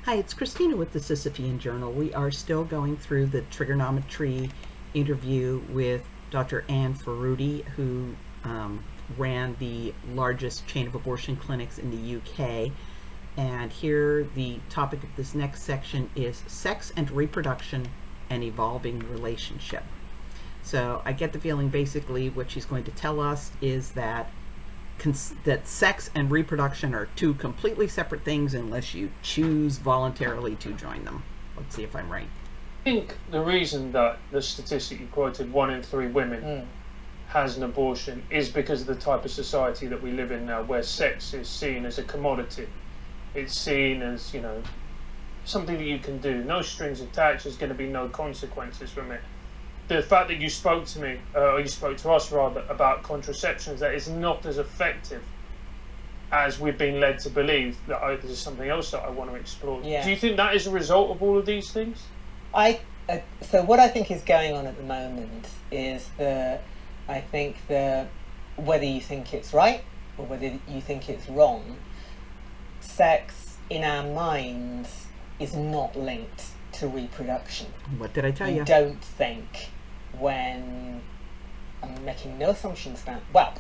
Hi, it's Christina with the Sisyphean Journal. We are still going through the Trigernometry interview with Dr. Anne Furedi, who ran the largest chain of abortion clinics in the UK. And here, the topic of this next section is sex and reproduction, an evolving relationship. So I get the feeling basically what she's going to tell us is that sex and reproduction are two completely separate things unless you choose voluntarily to join them. Let's see if I'm right. I think the reason that the statistic you quoted, 1 in 3 women has an abortion, is because of the type of society that we live in now, where sex is seen as a commodity. It's seen as, something that you can do. No strings attached. There's going to be no consequences from it. The fact that you spoke to me, or you spoke to us rather, about contraceptions that is not as effective as we've been led to believe, that this is something else that I want to explore. Yeah. Do you think that is a result of all of these things? So what I think is going on at the moment is whether you think it's right or whether you think it's wrong, sex in our minds is not linked to reproduction. What did I tell you? You don't think when I'm making no assumptions about. Well,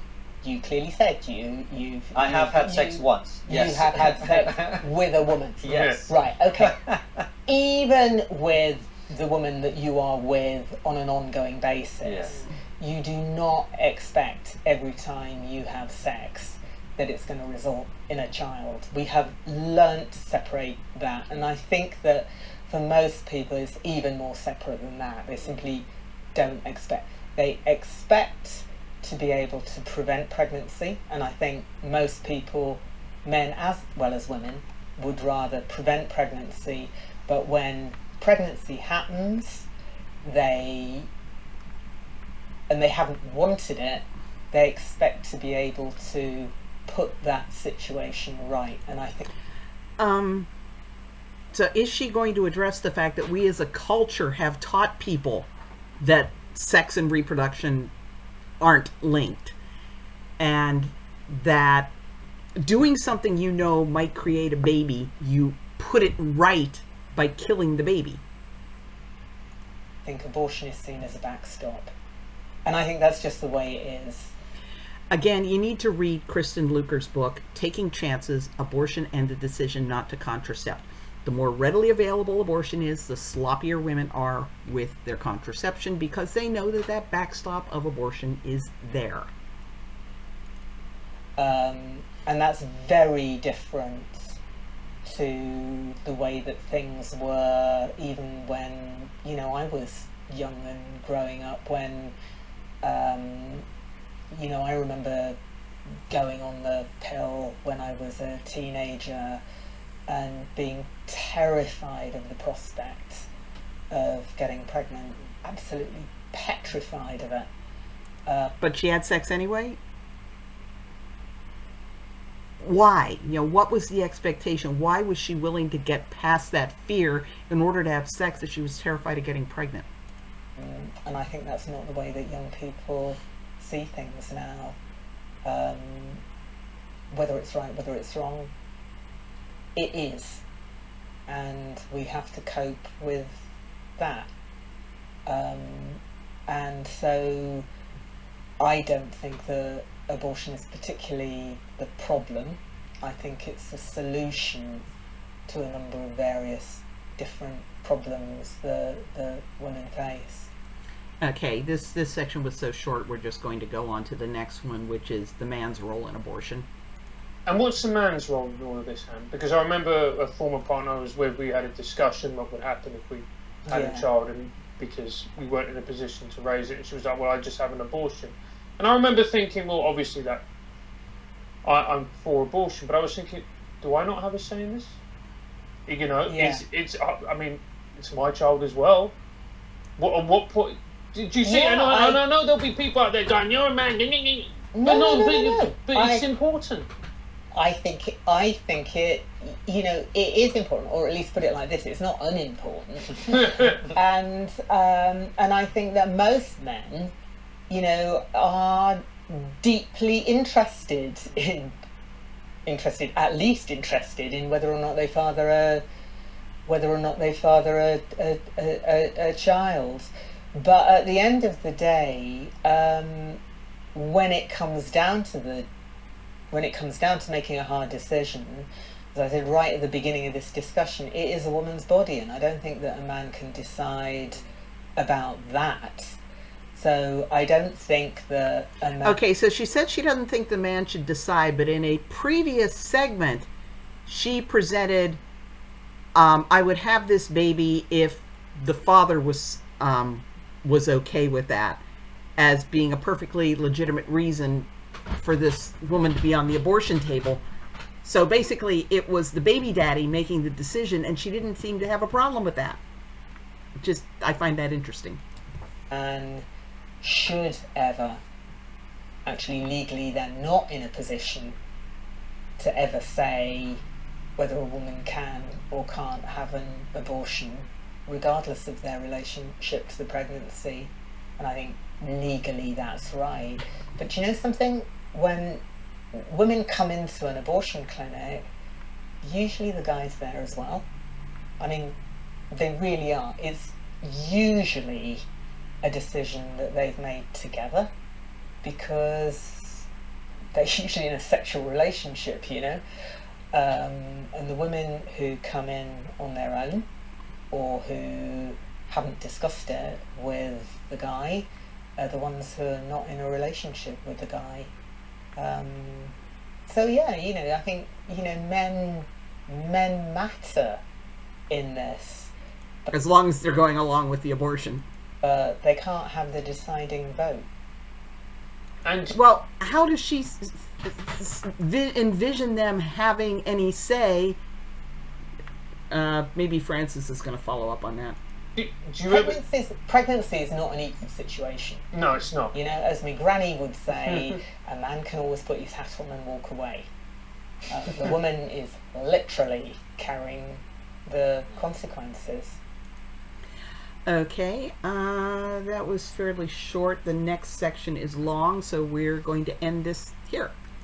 you clearly said I have had sex once. Yes. You have had sex with a woman. Yes. Right. Okay. Even with the woman that you are with on an ongoing basis, you do not expect every time you have sex that it's going to result in a child. We have learnt to separate that, and I think that for most people it's even more separate than that. They simply don't expect. They expect to be able to prevent pregnancy, and I think most people, men as well as women, would rather prevent pregnancy, but when pregnancy happens, and they haven't wanted it, they expect to be able to put that situation right. And I think so is she going to address the fact that we as a culture have taught people that sex and reproduction aren't linked, and that doing something might create a baby, you put it right by killing the baby? I think abortion is seen as a backstop, and I think that's just the way it is. Again, you need to read Kristen Luker's book, Taking Chances, Abortion and the Decision Not to Contracept. The more readily available abortion is, the sloppier women are with their contraception because they know that backstop of abortion is there. And that's very different to the way that things were even when, I was young and growing up, when, I remember going on the pill when I was a teenager and being terrified of the prospect of getting pregnant, absolutely petrified of it. But she had sex anyway? Why? What was the expectation? Why was she willing to get past that fear in order to have sex if she was terrified of getting pregnant? And I think that's not the way that young people see things now. Whether it's right, whether it's wrong, it is, and we have to cope with that. And so I don't think that abortion is particularly the problem. I think it's a solution to a number of various different problems that women face. Okay, this section was so short, we're just going to go on to the next one, which is the man's role in abortion. And what's the man's role in all of this, Anne? Because I remember a former partner I was with, we had a discussion what would happen if we had a child, and because we weren't in a position to raise it, and she was like, well, I just have an abortion. And I remember thinking, well, obviously that I'm for abortion, but I was thinking, do I not have a say in this? It's my child as well. At what point did you see? Yeah, I know there'll be people out there going, you're a man. No. But it's important. I think it is important, or at least put it like this: it's not unimportant. and I think that most men, are deeply interested in whether or not they father whether or not they father a child. But at the end of the day, when it comes down to making a hard decision, as I said right at the beginning of this discussion, it is a woman's body, and I don't think that a man can decide about that. So I don't think that a man... Okay, so she said she doesn't think the man should decide, but in a previous segment, she presented, I would have this baby if the father was okay with that, as being a perfectly legitimate reason for this woman to be on the abortion table. So basically, it was the baby daddy making the decision, and she didn't seem to have a problem with that. Just, I find that interesting. And should ever, actually legally, they're not in a position to ever say whether a woman can or can't have an abortion, regardless of their relationship to the pregnancy. And I think legally that's right. But you know something? When women come into an abortion clinic, usually the guy's there as well. I mean, they really are. It's usually a decision that they've made together, because they're usually in a sexual relationship, you know. And the women who come in on their own, or who haven't discussed it with the guy, are the ones who are not in a relationship with the guy. So yeah, you know, I think, you know, men matter in this. As long as they're going along with the abortion. They can't have the deciding vote. And well, how does she envision them having any say? Maybe Francis is going to follow up on that. Pregnancy is not an equal situation. No, it's not. You know, as my granny would say, a man can always put his hat on and walk away. The woman is literally carrying the consequences. Okay, that was fairly short. The next section is long, so we're going to end this here.